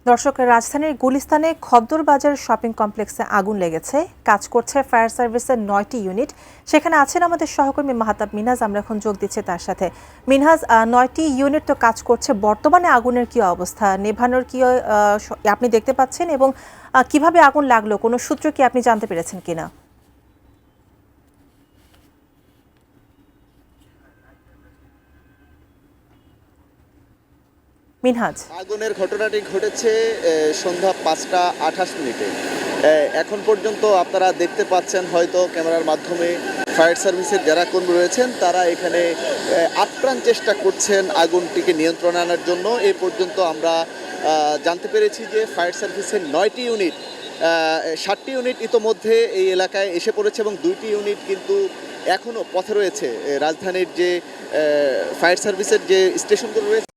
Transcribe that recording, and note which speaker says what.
Speaker 1: দর্শক, রাজধানীর গুলিস্তানে খদ্দর বাজার শপিং কমপ্লেক্সে আগুন লেগেছে। কাজ করছে ফায়ার সার্ভিসের ৯টি ইউনিট। সেখানে আছেন আমাদের সহকর্মী মাহাতাব মিনহাজ। আমরা এখন যোগ দিচ্ছি তার সাথে। মিনহাজ, ৯টি ইউনিট তো কাজ করছে, বর্তমানে আগুনের কি অবস্থা, নেভানোর কি আপনি দেখতে পাচ্ছেন, এবং কিভাবে আগুন লাগলো, কোনো সূত্র কি আপনি জানতে পেরেছেন কিনা? মিনহাজ।
Speaker 2: আগুনের ঘটনাটি ঘটেছে সন্ধ্যা ৫টা ২৮ মিনিটে। এখন পর্যন্ত আপনারা দেখতে পাচ্ছেন হয়তো ক্যামেরার মাধ্যমে, ফায়ার সার্ভিসের যারা কর্মী রয়েছেন তারা এখানে আপ্রাণ চেষ্টা করছেন আগুনটিকে নিয়ন্ত্রণে আনার জন্য। এ পর্যন্ত আমরা জানতে পেরেছি যে ফায়ার সার্ভিসের ৯টি ইউনিট, ৭টি ইউনিট ইতোমধ্যে এই এলাকায় এসে পড়েছে এবং ২টি ইউনিট কিন্তু এখনও পথে রয়েছে। রাজধানীর যে ফায়ার সার্ভিসের যে স্টেশনগুলো রয়েছে